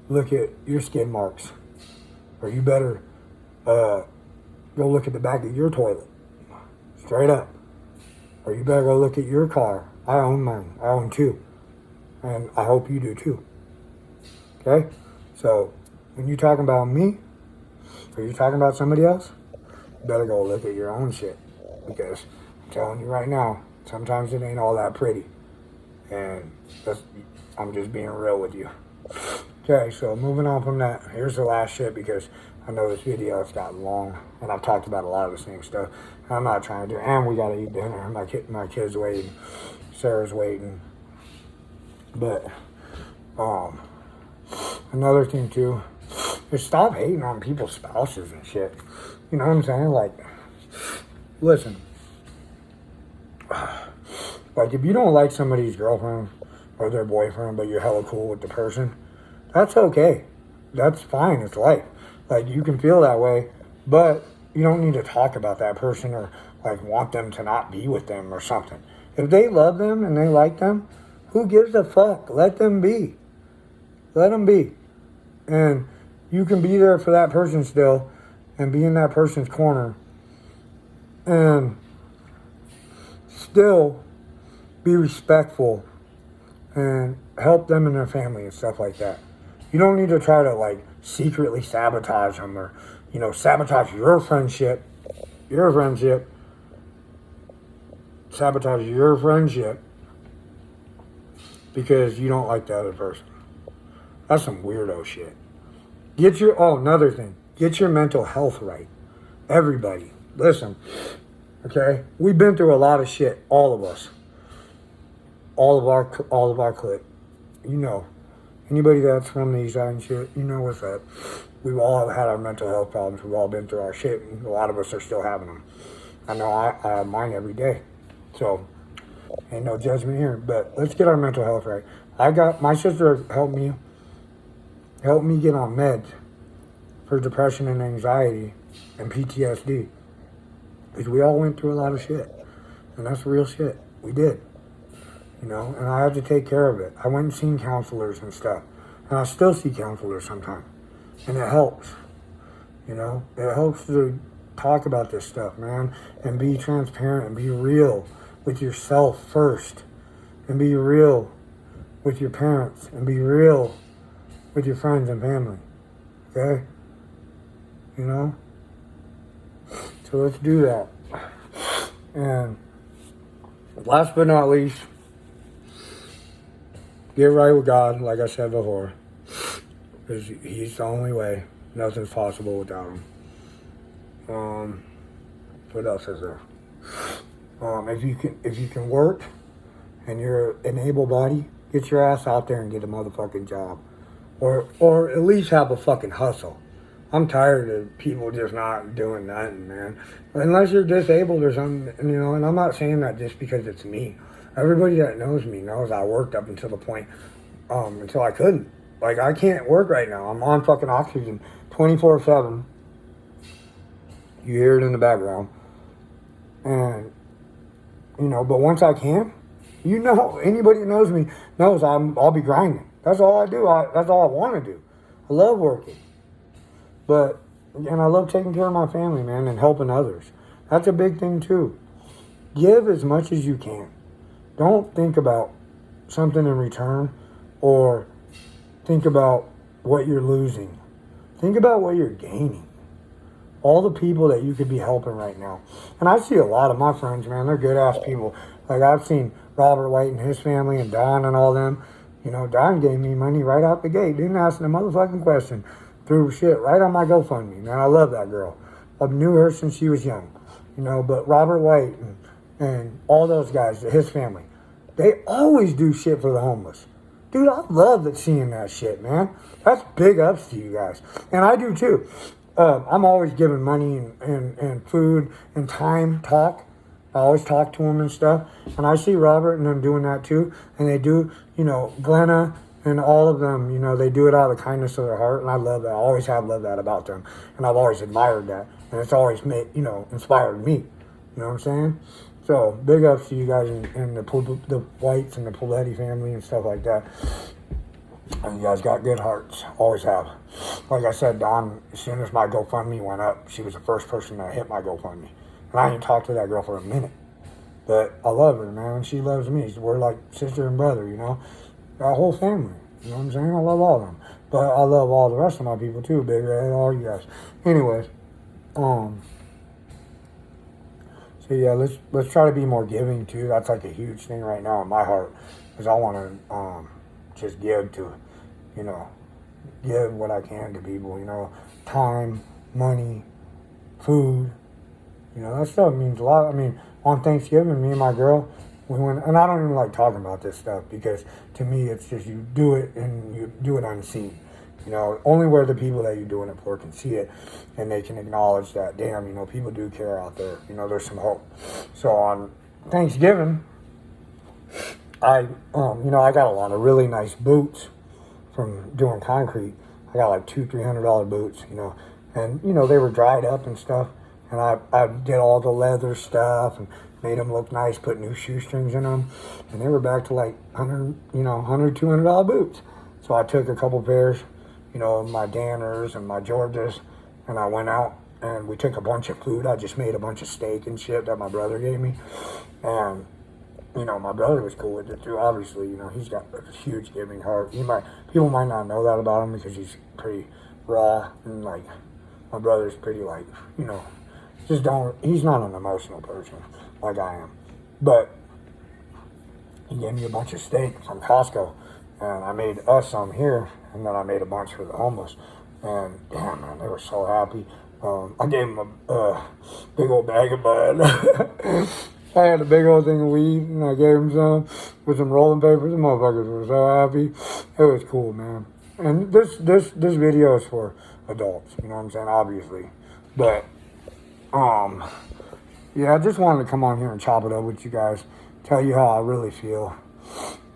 A: look at your skin marks, or you better go look at the back of your toilet. Straight up. Or you better go look at your car. I own mine. I own two. And I hope you do too. Okay? So, when you're talking about me, or you're talking about somebody else, you better go look at your own shit. Because, I'm telling you right now, sometimes it ain't all that pretty. And I'm just being real with you. Okay, so moving on from that, here's the last shit because I know this video has gotten long and I've talked about a lot of the same stuff. I'm not trying to do, and we gotta eat dinner. My kid's waiting, Sarah's waiting. But another thing too is stop hating on people's spouses and shit. You know what I'm saying? Like, listen, like if you don't like somebody's girlfriend or their boyfriend, but you're hella cool with the person, that's okay. That's fine. It's life. Like, you can feel that way, but you don't need to talk about that person or, like, want them to not be with them or something. If they love them and they like them, who gives a fuck? Let them be. Let them be. And you can be there for that person still and be in that person's corner and still be respectful and help them and their family and stuff like that. You don't need to try to, like, secretly sabotage them or, sabotage your friendship. Sabotage your friendship because you don't like the other person. That's some weirdo shit. Another thing. Get your mental health right. Everybody. Listen, okay? We've been through a lot of shit, all of us. All of our clique. You know. Anybody that's from the east side and shit, you know what's up. We've all had our mental health problems. We've all been through our shit, and a lot of us are still having them. I know I have mine every day. So, ain't no judgment here. But let's get our mental health right. My sister helped me get on meds for depression and anxiety and PTSD. Because we all went through a lot of shit. And that's real shit. We did. You know, and I had to take care of it. I went and seen counselors and stuff. And I still see counselors sometimes. And it helps. You know, it helps to talk about this stuff, man. And be transparent and be real with yourself first. And be real with your parents. And be real with your friends and family. Okay? You know? So let's do that. And last but not least, get right with God, like I said before. Because He's the only way. Nothing's possible without Him. What else is there? If you can work and you're an able body, get your ass out there and get a motherfucking job. Or at least have a fucking hustle. I'm tired of people just not doing nothing, man. Unless you're disabled or something, you know, and I'm not saying that just because it's me. Everybody that knows me knows I worked up until the point, until I couldn't. Like, I can't work right now. I'm on fucking oxygen 24/7. You hear it in the background. And, you know, but once I can, you know, anybody that knows me knows I'll be grinding. That's all I do. That's all I want to do. I love working. And I love taking care of my family, man, and helping others. That's a big thing, too. Give as much as you can. Don't think about something in return or think about what you're losing. Think about what you're gaining. All the people that you could be helping right now. And I see a lot of my friends, man. They're good-ass people. Like, I've seen Robert White and his family and Don and all them. You know, Don gave me money right out the gate. Didn't ask a motherfucking question. Threw shit right on my GoFundMe. Man, I love that girl. I've knew her since she was young. You know, but Robert White and all those guys, his family, they always do shit for the homeless. Dude, I love seeing that shit, man. That's big ups to you guys. And I do too. I'm always giving money and food and time, talk. I always talk to them and stuff. And I see Robert and them doing that too. And they do, you know, Glenna and all of them, you know, they do it out of the kindness of their heart. And I love that. I always have loved that about them. And I've always admired that. And it's always made, you know, inspired me. You know what I'm saying? So, big ups to you guys and the Whites and the Poletti family and stuff like that. And you guys got good hearts. Always have. Like I said, Dawn, as soon as my GoFundMe went up, she was the first person that hit my GoFundMe. And I didn't talk to that girl for a minute. But I love her, man, and she loves me. We're like sister and brother, you know? Our whole family. You know what I'm saying? I love all of them. But I love all the rest of my people, too, Big Red, all you guys. Anyways, so yeah, let's try to be more giving, too. That's like a huge thing right now in my heart. Because I want to just give to, you know, give what I can to people, you know, time, money, food, you know, that stuff means a lot. I mean, on Thanksgiving, me and my girl, we went, and I don't even like talking about this stuff because to me, it's just you do it and you do it unseen. You know, only where the people that you're doing it for can see it and they can acknowledge that, damn, you know, people do care out there. You know, there's some hope. So on Thanksgiving, I got a lot of really nice boots from doing concrete. I got like $200-$300 boots, you know, and, you know, they were dried up and stuff. And I did all the leather stuff and made them look nice, put new shoestrings in them. And they were back to like $200 boots. So I took a couple pairs, you know, my Danners and my Georges, and I went out and we took a bunch of food. I just made a bunch of steak and shit that my brother gave me. And, you know, my brother was cool with it too. Obviously, you know, he's got a huge giving heart. People might not know that about him because he's pretty raw and like, my brother's pretty like, you know, he's not an emotional person like I am. But he gave me a bunch of steak from Costco. And I made us some here. And then I made a bunch for the homeless. And damn, man, they were so happy. I gave him a big old bag of bud. I had a big old thing of weed, and I gave him some with some rolling papers. The motherfuckers were so happy. It was cool, man. And this video is for adults, you know what I'm saying, obviously. But, yeah, I just wanted to come on here and chop it up with you guys, tell you how I really feel,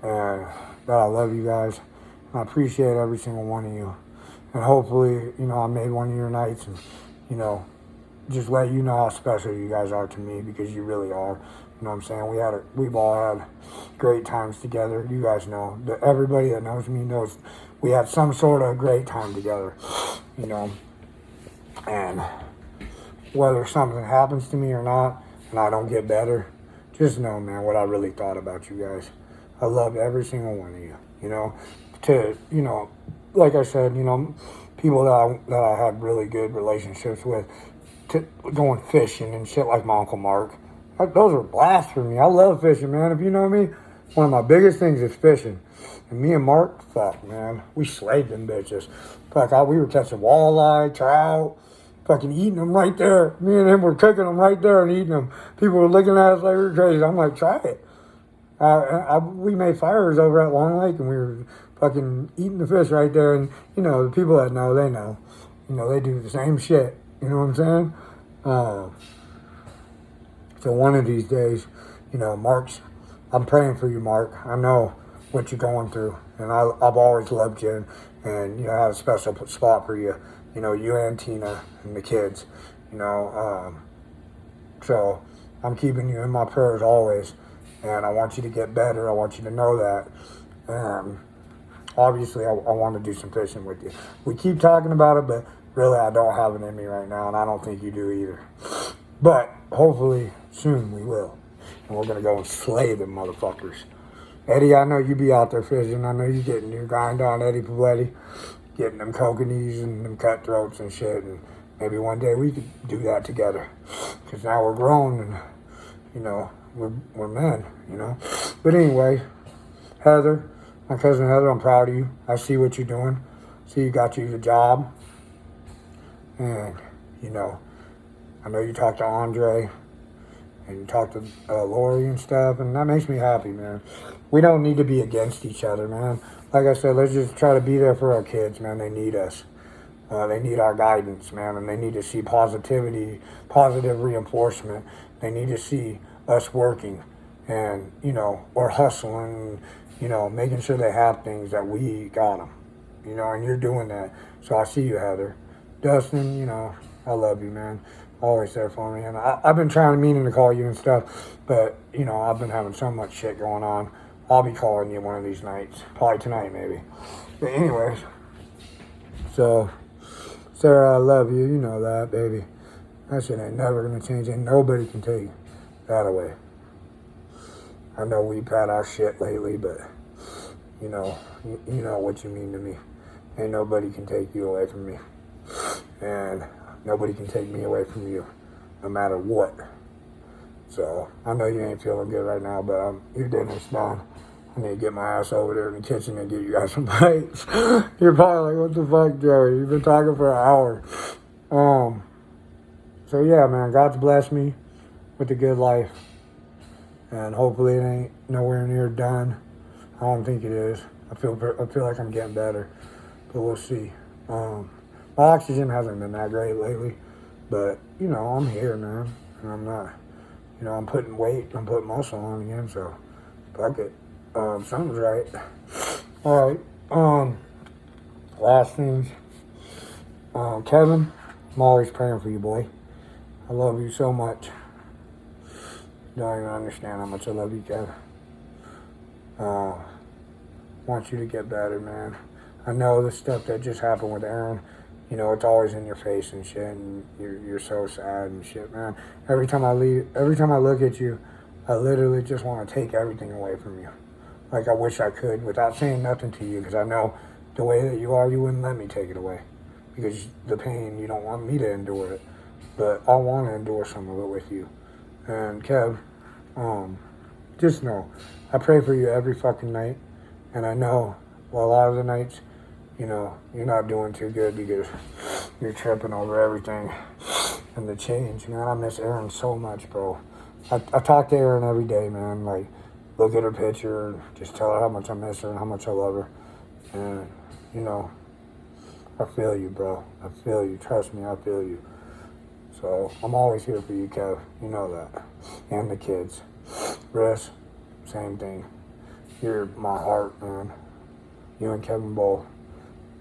A: and that I love you guys. And I appreciate every single one of you. And hopefully, you know, I made one of your nights and, you know, just let you know how special you guys are to me, because you really are. You know what I'm saying? We've all had great times together. You guys know. Everybody that knows me knows we had some sort of great time together, you know. And whether something happens to me or not, and I don't get better, just know, man, what I really thought about you guys. I love every single one of you, you know. You know, like I said, you know, people that I had really good relationships with, going fishing and shit, like my Uncle Mark. Those are blasts for me. I love fishing, man. If you know me, one of my biggest things is fishing. And me and Mark, fuck, man, we slayed them bitches. Fuck, we were catching walleye, trout, fucking eating them right there. Me and him were cooking them right there and eating them. People were looking at us like we were crazy. I'm like, try it. We made fires over at Long Lake, and we were fucking eating the fish right there. And, you know, the people that know, they know. You know, they do the same shit. You know what I'm saying? So one of these days, you know, I'm praying for you, Mark. I know what you're going through, and I've always loved you, and you know, I have a special spot for you. You know, you and Tina and the kids. You know, so I'm keeping you in my prayers always, and I want you to get better. I want you to know that. Obviously, I want to do some fishing with you. We keep talking about it, but really, I don't have it in me right now, and I don't think you do either. But hopefully, soon we will. And we're going to go and slay them motherfuckers. Eddie, I know you be out there fishing. I know you getting your grind on, Eddie Pavletti. Getting them kokanees and them cutthroats and shit. And maybe one day we could do that together. Because now we're grown and, you know, we're men, you know. But anyway, Heather, my cousin Heather, I'm proud of you. I see what you're doing. See you got you the job. And, you know, I know you talked to Andre and you talked to Lori and stuff, and that makes me happy, man. We don't need to be against each other, man. Like I said, let's just try to be there for our kids, man. They need us. They need our guidance, man, and they need to see positivity, positive reinforcement. They need to see us working and, you know, or hustling, you know, making sure they have things that we got them, you know, and you're doing that. So I see you, Heather. Dustin, you know, I love you, man. Always there for me. And I've been meaning to call you and stuff, but, you know, I've been having so much shit going on. I'll be calling you one of these nights. Probably tonight, maybe. But anyways. So, Sarah, I love you. You know that, baby. That shit ain't never going to change. And nobody can take that away. I know we've had our shit lately, but, you know what you mean to me. Ain't nobody can take you away from me. And nobody can take me away from you, no matter what. So, I know you ain't feeling good right now, but your dinner's done. I need to get my ass over there in the kitchen and get you guys some bites. You're probably like, what the fuck, Joey? You've been talking for an hour. So, yeah, man, God's blessed me with a good life. And hopefully it ain't nowhere near done. I don't think it is. I feel like I'm getting better, but we'll see. My oxygen hasn't been that great lately, but, you know, I'm here, man, and I'm not, you know, I'm putting weight, I'm putting muscle on again, so, fuck it, something's right. All right, last things, Kevin, I'm always praying for you, boy. I love you so much. You don't even understand how much I love you, Kevin. Want you to get better, man. I know the stuff that just happened with Aaron, you know, it's always in your face and shit, and you're so sad and shit, man. Every time I look at you, I literally just want to take everything away from you. Like, I wish I could, without saying nothing to you, because I know the way that you are, you wouldn't let me take it away. Because the pain, you don't want me to endure it. But I want to endure some of it with you. And Kev, just know, I pray for you every fucking night. And I know, well, a lot of the nights, you know, you're not doing too good because you're tripping over everything and the change, man. I miss Erin so much, bro. I talk to Erin every day, man. Like, look at her picture and just tell her how much I miss her and how much I love her. And, you know, I feel you, bro. I feel you. Trust me, I feel you. So, I'm always here for you, Kev. You know that. And the kids. Riss, same thing. You're my heart, man. You and Kevin both.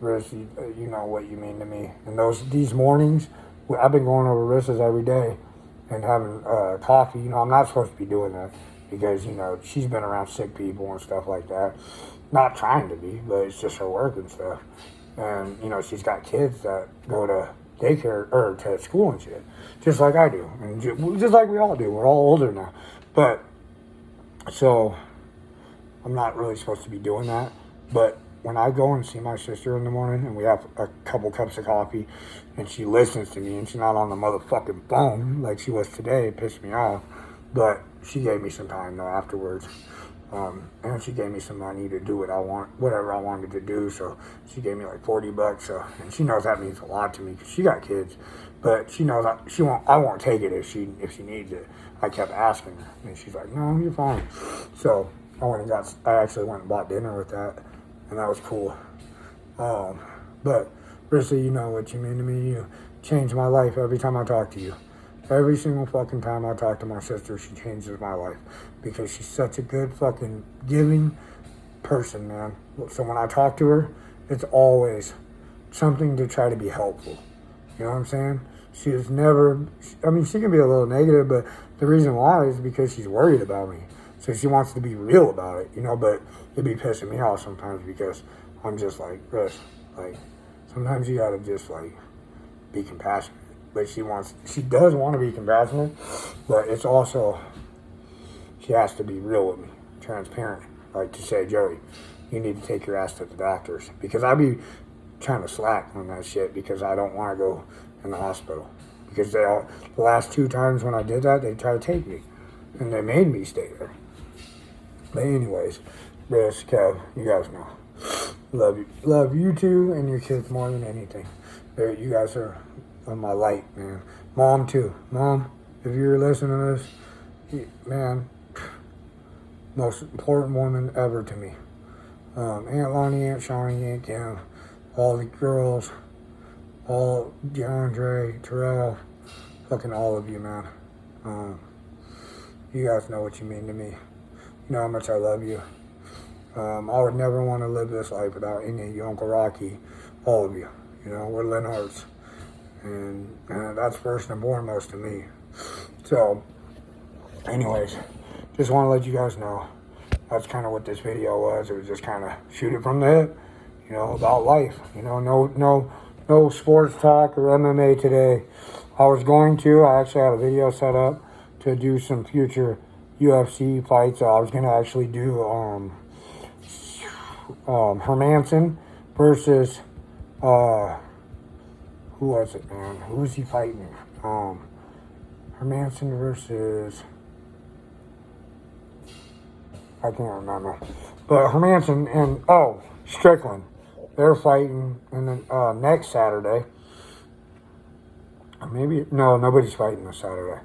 A: Riss, you know what you mean to me. And these mornings, I've been going over Riss's every day and having coffee. You know, I'm not supposed to be doing that because, you know, she's been around sick people and stuff like that. Not trying to be, but it's just her work and stuff. And, you know, she's got kids that go to daycare or to school and shit, just like I do. And just like we all do. We're all older now. But, so, I'm not really supposed to be doing that. But when I go and see my sister in the morning and we have a couple cups of coffee and she listens to me and she's not on the motherfucking phone like she was today, it pissed me off. But she gave me some time though afterwards. And she gave me some money to do whatever I wanted to do. So she gave me like $40. So, and she knows that means a lot to me because she got kids. But she knows I won't take it if she needs it. I kept asking her and she's like, no, you're fine. So I actually went and bought dinner with that. And that was cool. But, Rissa, you know what you mean to me. You change my life every time I talk to you. Every single fucking time I talk to my sister, she changes my life. Because she's such a good fucking giving person, man. So when I talk to her, it's always something to try to be helpful. You know what I'm saying? She is never, I mean, she can be a little negative, but the reason why is because she's worried about me. So she wants to be real about it, you know, but it'd be pissing me off sometimes because I'm just like, Chris, like, sometimes you gotta just, like, be compassionate. But she does want to be compassionate, but it's also, she has to be real with me, transparent. Like to say, Joey, you need to take your ass to the doctors. Because I be trying to slack on that shit because I don't want to go in the hospital. Because the last 2 times when I did that, they tried to take me. And they made me stay there. But anyways, Briss, Kev, you guys know. Love you two and your kids more than anything. You guys are my light, man. Mom, too. Mom, if you're listening to this, man, most important woman ever to me. Aunt Lonnie, Aunt Shawnee, Aunt Kim, all the girls, all DeAndre, Terrell, fucking all of you, man. You guys know what you mean to me. You know how much I love you. I would never want to live this life without any of you, Uncle Rocky, all of you. You know, we're Linharts. And that's first and foremost to me. So, anyways, just want to let you guys know. That's kind of what this video was. It was just kind of shoot it from the hip, you know, about life. You know, no sports talk or MMA today. I actually had a video set up to do some future UFC fights. I was going to actually do Hermanson versus, who was it, man? Who was he fighting? Hermanson versus, I can't remember. But Hermanson and, Strickland. They're fighting in the next Saturday. Nobody's fighting this Saturday.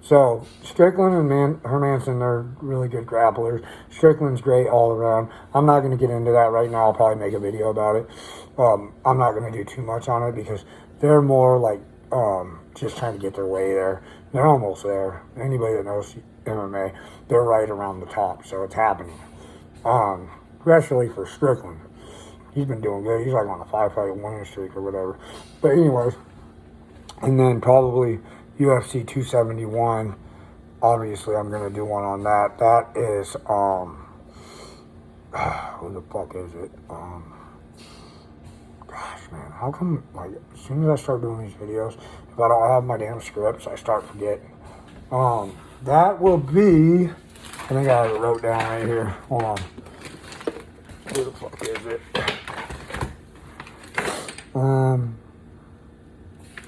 A: So, Strickland and Hermanson, they're really good grapplers. Strickland's great all around. I'm not going to get into that right now. I'll probably make a video about it. I'm not going to do too much on it because they're more like just trying to get their way there. They're almost there. Anybody that knows MMA, they're right around the top, so it's happening. Especially for Strickland. He's been doing good. He's like on a 5-fight winning streak or whatever. But anyways, and then probably UFC 271. Obviously, I'm going to do one on that. That is, who the fuck is it? Gosh, man, how come, like, as soon as I start doing these videos, if I don't have my damn scripts, I start forgetting. That will be, I think I have it wrote down right here. Hold on. Who the fuck is it?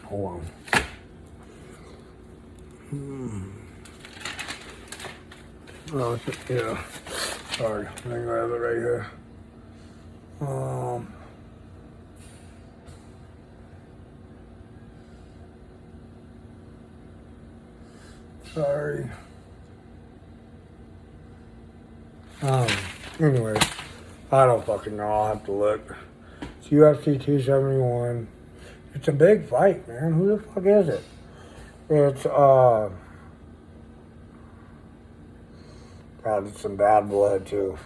A: Hold on. Oh, yeah. Sorry, I think I have it right here. Sorry. Anyways, I don't fucking know. I'll have to look. It's UFC 271. It's a big fight, man. Who the fuck is it? It's, God, it's some bad blood, too.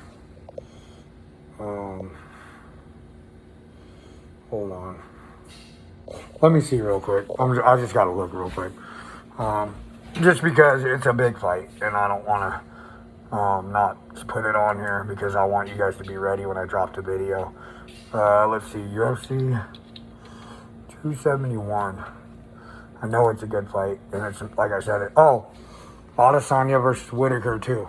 A: Hold on. Let me see real quick. I just gotta look real quick. Just because it's a big fight, and I don't want to not put it on here because I want you guys to be ready when I drop the video. Let's see, UFC 271. I know it's a good fight, and it's like I said. Adesanya versus Whitaker too.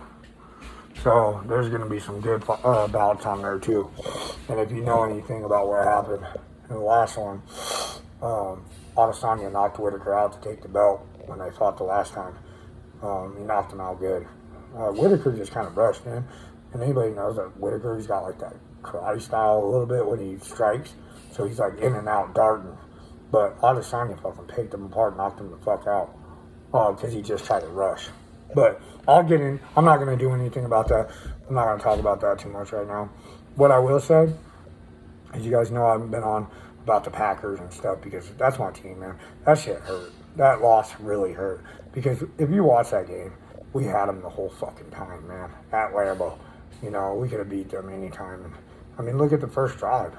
A: So there's gonna be some good bouts on there too. And if you know anything about what happened in the last one, Adesanya knocked Whitaker out to take the belt when they fought the last time. He knocked him out good. Whitaker just kind of brushed, man. And anybody knows that Whitaker, he's got like that karate style a little bit when he strikes. So he's like in and out darting. But Adesanya fucking picked him apart, knocked him the fuck out. Because he just tried to rush. But I'll get in. I'm not going to do anything about that. I'm not going to talk about that too much right now. What I will say, as you guys know, I've been on about the Packers and stuff because that's my team, man. That shit hurt. That loss really hurt. Because if you watch that game, we had them the whole fucking time, man. At Lambeau. You know, we could have beat them anytime. And, I mean, look at the first drive.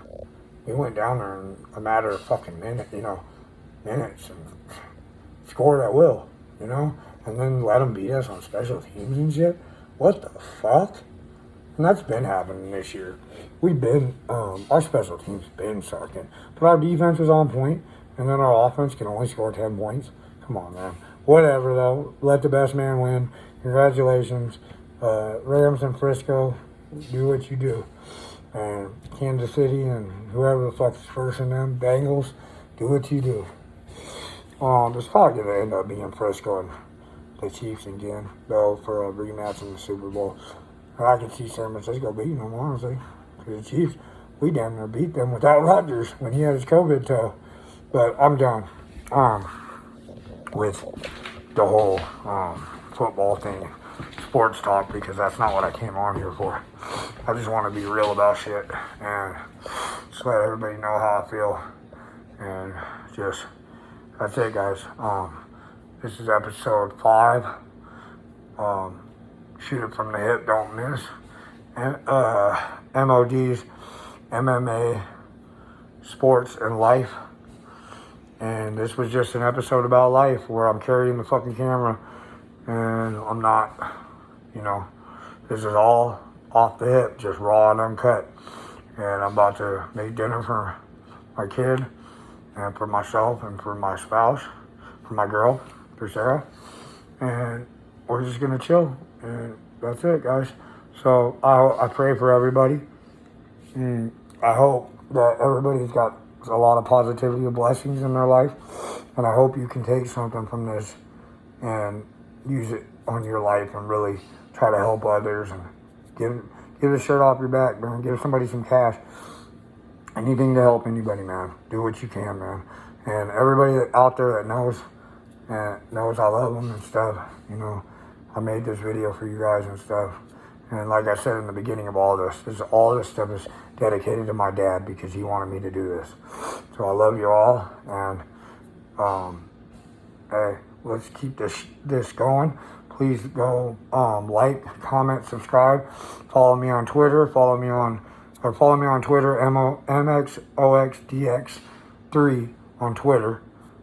A: We went down there in a matter of fucking minutes and scored at will, you know? And then let them beat us on special teams and shit. What the fuck? And that's been happening this year. We've been, our special teams been sucking. But our defense was on point, and then our offense can only score 10 points. Come on, man. Whatever, though. Let the best man win. Congratulations. Rams and Frisco, do what you do. And Kansas City and whoever the fuck's first in them, Bengals, do what you do. It's probably going to end up being Frisco and the Chiefs again, though, for a rematch in the Super Bowl. And I can see San Francisco beating them, honestly. Because the Chiefs, we damn near beat them without Rodgers when he had his COVID toe. But I'm done. With the whole football thing, sports talk, because that's not what I came on here for. I just want to be real about shit and just let everybody know how I feel. And just, that's it, guys. This is episode 5. Shoot it from the hip, don't miss. And MODs, MMA, sports, and life. And this was just an episode about life where I'm carrying the fucking camera and I'm not, this is all off the hip, just raw and uncut. And I'm about to make dinner for my kid and for myself and for my spouse, for my girl, for Sarah. And we're just going to chill. And that's it, guys. So I pray for everybody. And I hope that everybody's got a lot of positivity and blessings in their life, and I hope you can take something from this and use it on your life and really try to help others and give the shirt off your back, man. Give somebody some cash. Anything to help anybody, man. Do what you can, man. And everybody out there that knows I love them and stuff, I made this video for you guys and stuff. And like I said in the beginning of all this stuff is dedicated to my dad because he wanted me to do this. So I love you all, and hey, let's keep this going. Please go like, comment, subscribe. Follow me on Twitter. Follow me on Twitter, MXOXDX3 on Twitter.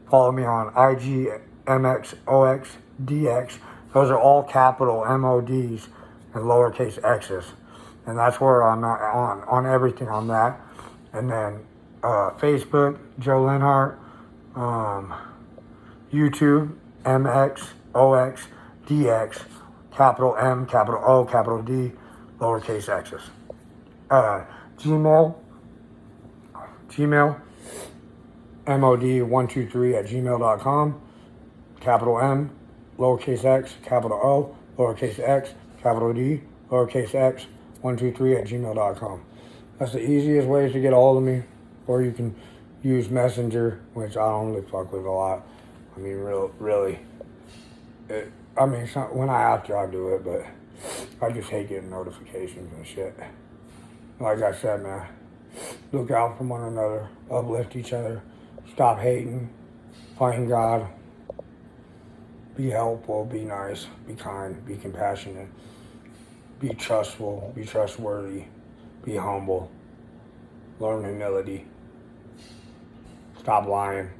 A: Follow me on IG, MXOXDX. Those are all capital MODs and lowercase x's. And that's where I'm on everything on that. And then Facebook, Joe Linhart, YouTube, MXOXDX, capital M, capital O, capital D, lowercase x's. Gmail, mod123@gmail.com, capital M, lowercase x, capital O, lowercase x, capital D, lowercase x, 123@gmail.com. That's the easiest ways to get a hold of me. Or you can use Messenger, which I don't really fuck with a lot. I mean, really. I mean, when I have to, I do it, but I just hate getting notifications and shit. Like I said, man, look out for one another, uplift each other, stop hating, fighting God, be helpful, be nice, be kind, be compassionate, be trustful, be trustworthy, be humble, learn humility, stop lying,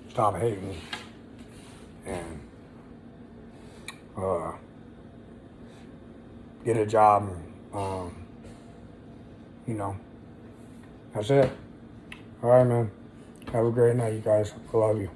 A: stop hating, and get a job. You know, that's it. All right, man. Have a great night, you guys. I love you.